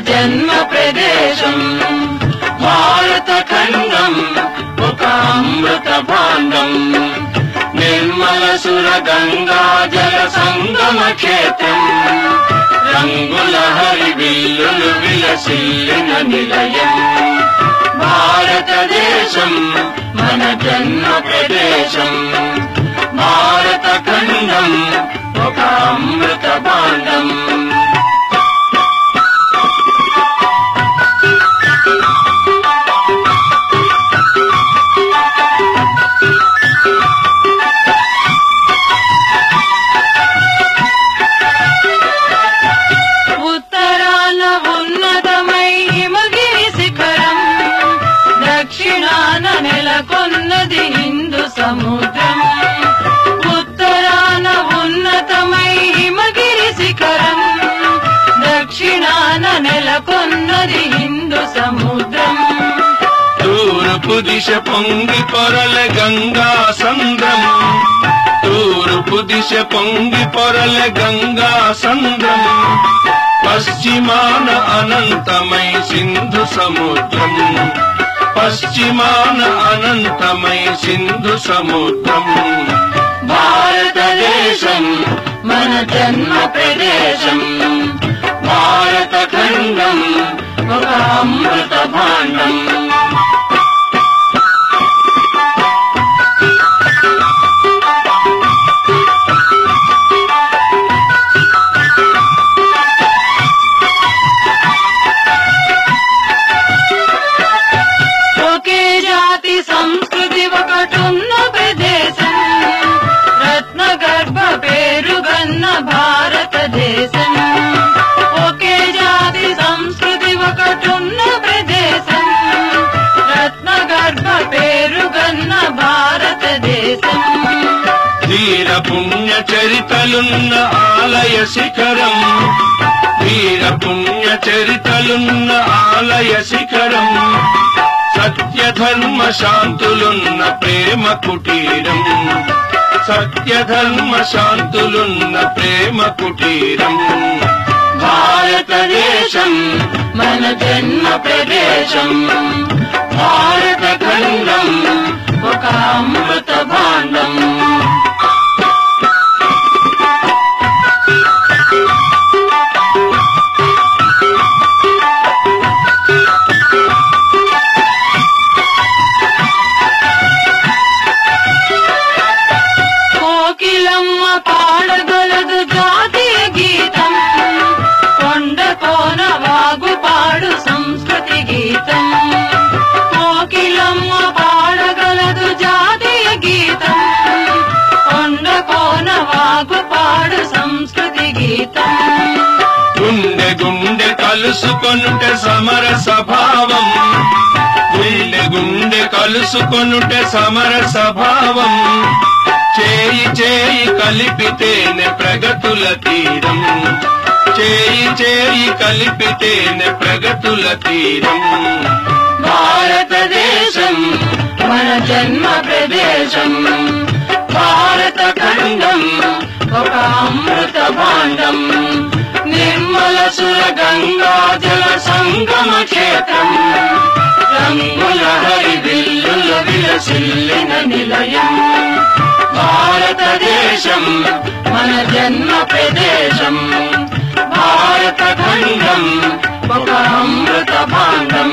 జన్మ ప్రదేశం భారత ఖండం ఒక అమృత భాండం నిర్మల సుర గంగా జల సంగమ క్షేత్రం రంగుల హరివిల్లులు విలసిల్లిన నిలయం భారతదేశం మన జన్మ ప్రదేశం భారత ఖండం ఒక అమృత భాండం ఉత్తరాన ఉన్నతమై హిమగిరి శిఖరం దక్షిణాన నెలకొన్నది హిందూ సముద్రం ఉత్తరాన ఉన్నతమై హిమగిరి శిఖరం దక్షిణాన నెలకొన్నది హిందూ సముద్రం తూర్పు దిశ పొంగి పొరల గంగా సంద్రం తూర్పు దిశ పొంగి పొరల గంగా సంద్రం పశ్చిమాన అనంతమై సింధు సముద్రం పశ్చిమాన అనంతమై సింధు సముద్రం భారతదేశం మన జన్మ ప్రదేశం భారత ఖండం ఒక అమృత భాండం ఒకే జాతి సంస్కృతి ఒకటున్న ప్రదేశం రత్న గర్భ పేరుగన్న భారతదేశం ఒకే జాతి సంస్కృతి ఒకటున్న ప్రదేశం రత్న గర్భ పేరుగన్న భారతదేశం వీర పుణ్య చరితలున్న ఆలయ శిఖరం వీర పుణ్య చరితలున్న ఆలయ శిఖరం సత్య ధర్మ శాంతులున్న ప్రేమ కుటీరం సత్య ధర్మ శాంతులున్న ప్రేమ కుటీరం భారతదేశం మన జన్మ ప్రదేశం భారత ఖండం ఒక అమృత భాండం కోకిలమ్మ పాడగలదు జాతీయ గీతం కొండ కోన వాగు పాడు సంస్కృతి గీతం కోకిలమ్మ పాడగలదు జాతీయ గీతం కొండ కోన వాగు పాడు సంస్కృతి గీతం గుండె గుండె కలుసుకొనుట సమర స్వభావం గుండె గుండె కలుసుకొనుట సమర స్వభావం చేయి చేయి కలిపితేనే ప్రగతుల తీరం చేయి చేయి కలిపితేనే ప్రగతుల తీరం భారతదేశం మన జన్మ ప్రదేశం భారత ఖండం ఒక అమృత భాండం నిర్మల సుర గంగా జల సంగమ క్షేత్రం రంగుల హరివిల్లులు విలసిల్లిన నిలయం భారతదేశం మన జన్మ ప్రదేశం భారత ఖండం ఒక అమృత భాండం